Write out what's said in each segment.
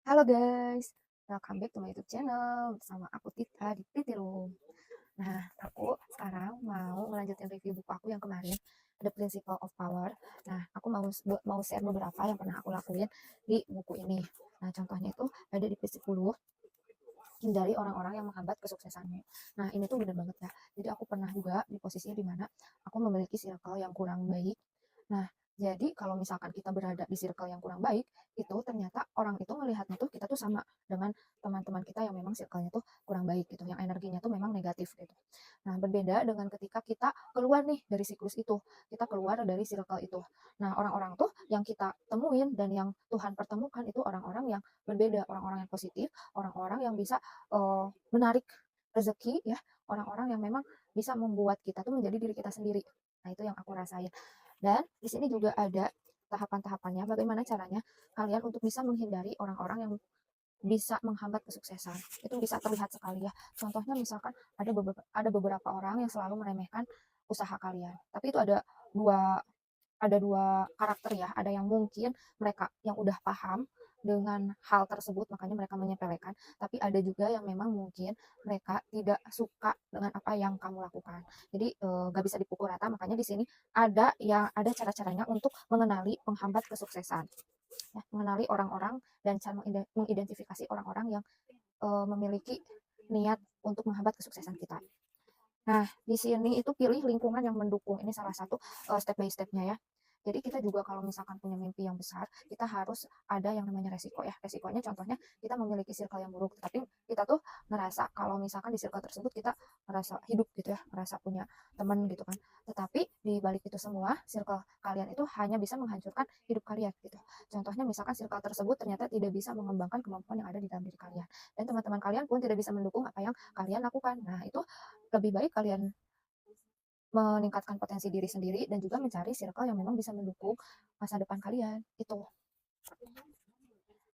Halo guys, welcome back to my YouTube channel bersama aku Tita di Titi Room. Nah, aku sekarang mau melanjutkan review buku aku yang kemarin, The Principle of Power. Nah, aku mau share beberapa yang pernah aku lakuin di buku ini. Nah, contohnya itu ada di page 10, hindari orang-orang yang menghambat kesuksesanmu. Nah, ini tuh bener banget ya. Jadi aku pernah juga di posisi di mana aku memiliki circle yang kurang baik. Nah, jadi kalau misalkan kita berada di circle yang kurang baik, itu ternyata orang itu melihatnya tuh kita tuh sama dengan teman-teman kita yang memang circle-nya tuh kurang baik gitu, yang energinya tuh memang negatif gitu. Nah, berbeda dengan ketika kita keluar nih dari siklus itu, kita keluar dari circle itu. Nah, orang-orang tuh yang kita temuin dan yang Tuhan pertemukan itu orang-orang yang berbeda, orang-orang yang positif, orang-orang yang bisa menarik rezeki ya, orang-orang yang memang bisa membuat kita tuh menjadi diri kita sendiri. Nah, itu yang aku rasain. Dan di sini juga ada tahapan-tahapannya, bagaimana caranya kalian untuk bisa menghindari orang-orang yang bisa menghambat kesuksesan. Itu bisa terlihat sekali ya. Contohnya misalkan ada beberapa orang yang selalu meremehkan usaha kalian. Tapi itu ada dua karakter ya, ada yang mungkin mereka yang udah paham dengan hal tersebut makanya mereka menyepelekan, tapi ada juga yang memang mungkin mereka tidak suka dengan apa yang kamu lakukan. Jadi gak bisa dipukul rata, makanya di sini ada cara-caranya untuk mengenali penghambat kesuksesan ya, mengenali orang-orang dan cara mengidentifikasi orang-orang yang memiliki niat untuk menghambat kesuksesan kita. Nah, di sini itu pilih lingkungan yang mendukung. Ini salah satu step by stepnya ya. Jadi kita juga kalau misalkan punya mimpi yang besar, kita harus ada yang namanya resiko ya. Resikonya contohnya kita memiliki circle yang buruk, tapi kita tuh ngerasa kalau misalkan di circle tersebut kita ngerasa hidup gitu ya, ngerasa punya teman gitu kan. Tetapi di balik itu semua, circle kalian itu hanya bisa menghancurkan hidup kalian gitu. Contohnya misalkan circle tersebut ternyata tidak bisa mengembangkan kemampuan yang ada di dalam diri kalian. Dan teman-teman kalian pun tidak bisa mendukung apa yang kalian lakukan. Nah, itu lebih baik kalian meningkatkan potensi diri sendiri dan juga mencari circle yang memang bisa mendukung masa depan kalian itu.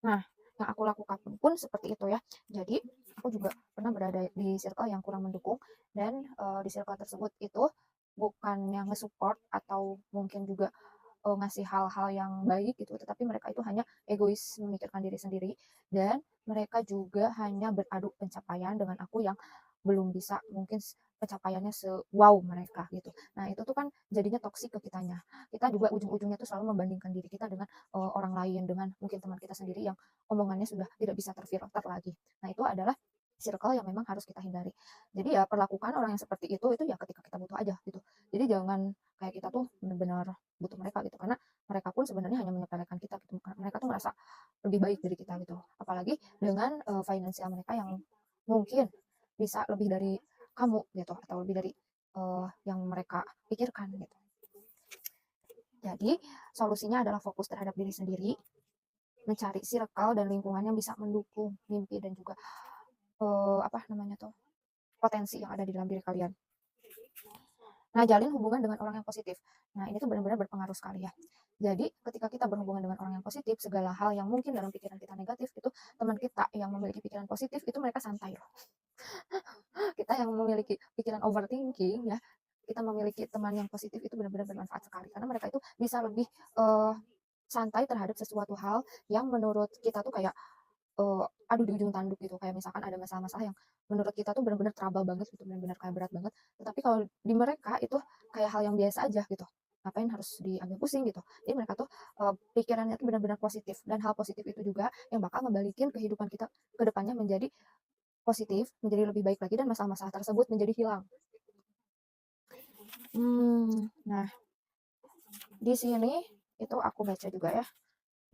Nah, yang aku lakukan pun seperti itu ya. Jadi aku juga pernah berada di circle yang kurang mendukung dan di circle tersebut itu bukan yang nge-support atau mungkin juga ngasih hal-hal yang baik gitu, tetapi mereka itu hanya egois memikirkan diri sendiri dan mereka juga hanya beradu pencapaian dengan aku yang belum bisa mungkin pencapaiannya se-wow mereka gitu. Nah, itu tuh kan jadinya toksik ke kitanya. Kita juga ujung-ujungnya tuh selalu membandingkan diri kita dengan orang lain, dengan mungkin teman kita sendiri yang omongannya sudah tidak bisa terfilter lagi. Nah, itu adalah circle yang memang harus kita hindari. Jadi ya perlakukan orang yang seperti itu ya ketika kita butuh aja gitu. Jadi jangan kayak kita tuh benar-benar butuh mereka gitu, karena mereka pun sebenarnya hanya menyepelekan kita gitu. Mereka tuh merasa lebih baik dari kita gitu. Apalagi dengan finansial mereka yang mungkin bisa lebih dari kamu gitu, atau lebih dari yang mereka pikirkan gitu. Jadi solusinya adalah fokus terhadap diri sendiri, mencari circle dan lingkungan yang bisa mendukung mimpi dan juga apa namanya tuh, potensi yang ada di dalam diri kalian. Nah, jalin hubungan dengan orang yang positif. Nah, ini tuh benar-benar berpengaruh sekali ya. Jadi, ketika kita berhubungan dengan orang yang positif, segala hal yang mungkin dalam pikiran kita negatif itu, teman kita yang memiliki pikiran positif itu mereka santai loh. Kita yang memiliki pikiran overthinking ya, kita memiliki teman yang positif itu benar-benar bermanfaat sekali karena mereka itu bisa lebih santai terhadap sesuatu hal yang menurut kita tuh kayak aduh di ujung tanduk gitu, kayak misalkan ada masalah-masalah yang menurut kita tuh benar-benar trouble banget gitu, benar-benar kayak berat banget, tetapi kalau di mereka itu kayak hal yang biasa aja gitu, ngapain harus diambil pusing gitu. Jadi mereka tuh pikirannya tuh benar-benar positif, dan hal positif itu juga yang bakal ngebalikin kehidupan kita ke depannya menjadi positif, menjadi lebih baik lagi, dan masalah-masalah tersebut menjadi hilang. Nah, di sini itu aku baca juga ya,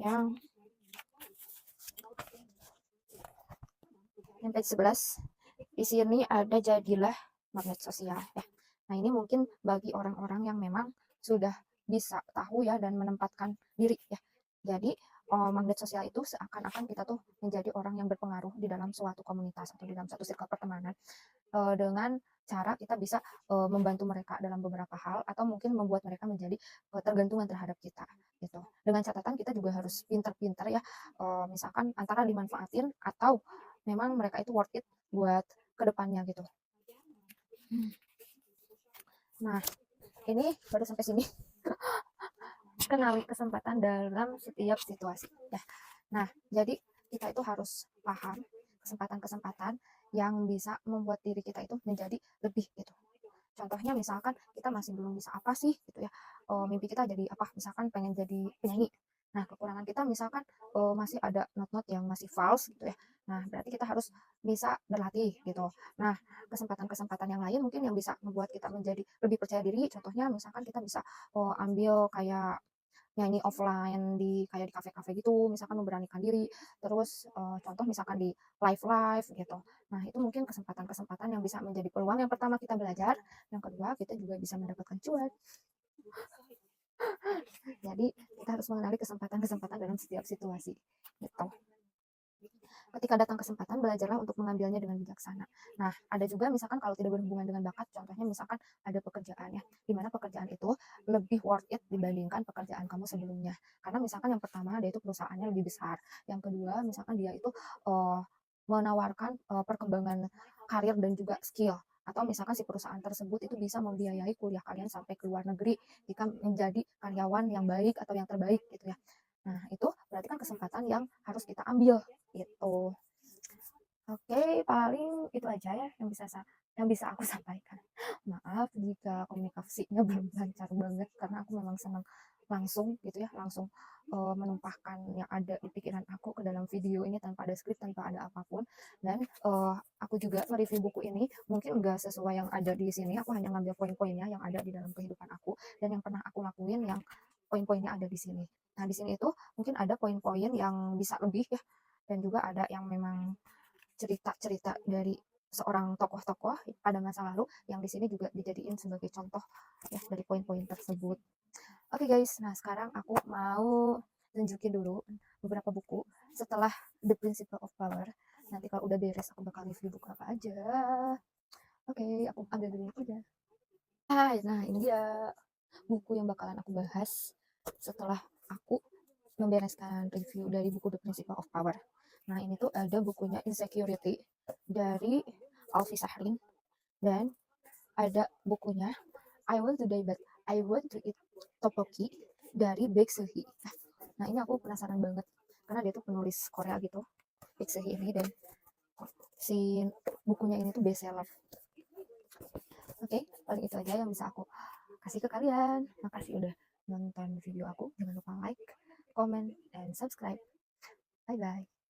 yang page 11. Di sini ada jadilah magnet sosial ya. Nah, ini mungkin bagi orang-orang yang memang sudah bisa tahu ya dan menempatkan diri ya. Jadi magnet sosial itu seakan-akan kita tuh menjadi orang yang berpengaruh di dalam suatu komunitas atau di dalam satu circle pertemanan, dengan cara kita bisa membantu mereka dalam beberapa hal atau mungkin membuat mereka menjadi tergantungan terhadap kita gitu. Dengan catatan kita juga harus pintar-pintar ya, misalkan antara dimanfaatin atau memang mereka itu worth it buat kedepannya gitu. Nah, ini baru sampai sini. Kenali kesempatan dalam setiap situasi ya. Nah, jadi kita itu harus paham kesempatan-kesempatan yang bisa membuat diri kita itu menjadi lebih gitu. Contohnya misalkan kita masih belum bisa apa sih gitu ya, mimpi kita jadi apa, misalkan pengen jadi penyanyi. Nah, kekurangan kita misalkan, masih ada not-not yang masih false gitu ya. Nah, berarti kita harus bisa berlatih gitu. Nah, kesempatan-kesempatan yang lain mungkin yang bisa membuat kita menjadi lebih percaya diri, contohnya misalkan kita bisa, ambil kayak nyanyi offline di kayak di kafe-kafe gitu, misalkan memberanikan diri, terus, contoh misalkan di live-live gitu. Nah, itu mungkin kesempatan-kesempatan yang bisa menjadi peluang, yang pertama kita belajar, yang kedua kita juga bisa mendapatkan cuan. Jadi, kita harus mengenali kesempatan-kesempatan dalam setiap situasi, gitu. Ketika datang kesempatan, belajarlah untuk mengambilnya dengan bijaksana. Nah, ada juga misalkan kalau tidak berhubungan dengan bakat, contohnya misalkan ada pekerjaan ya, di mana pekerjaan itu lebih worth it dibandingkan pekerjaan kamu sebelumnya. Karena misalkan yang pertama dia itu perusahaannya lebih besar, yang kedua misalkan dia itu menawarkan perkembangan karir dan juga skill. Atau misalkan si perusahaan tersebut itu bisa membiayai kuliah kalian sampai ke luar negeri jika menjadi karyawan yang baik atau yang terbaik gitu ya. Nah, itu berarti kan kesempatan yang harus kita ambil gitu. Oke, paling itu aja ya yang bisa aku sampaikan. Maaf jika komunikasinya belum lancar banget karena aku memang senang langsung gitu ya, langsung menumpahkan yang ada di pikiran aku ke dalam video ini tanpa ada skrip, tanpa ada apapun. Dan aku juga mereview buku ini mungkin enggak sesuai yang ada di sini, aku hanya ngambil poin-poinnya yang ada di dalam kehidupan aku dan yang pernah aku lakuin yang poin-poinnya ada di sini. Nah, di sini itu mungkin ada poin-poin yang bisa lebih ya, dan juga ada yang memang cerita-cerita dari seorang tokoh-tokoh pada masa lalu yang di sini juga dijadiin sebagai contoh ya dari poin-poin tersebut. Oke guys, nah sekarang aku mau tunjukin dulu beberapa buku setelah The Principle of Power. Nanti kalau udah beres aku bakal review buku apa aja. Oke, aku ambil dulu aja. Nah ini dia buku yang bakalan aku bahas setelah aku membereskan review dari buku The Principle of Power. Nah, ini tuh ada bukunya Insecurity dari Alfi Sahrin dan ada bukunya I Want to Die But I Want to Eat Tteokbokki dari Baek Seo-hee. Nah, ini aku penasaran banget karena dia tuh penulis Korea gitu, Baek Seo-hee ini, dan si bukunya ini tuh best seller. Oke, paling itu aja yang bisa aku kasih ke kalian. Makasih udah nonton video aku. Jangan lupa like, comment, and subscribe. Bye bye.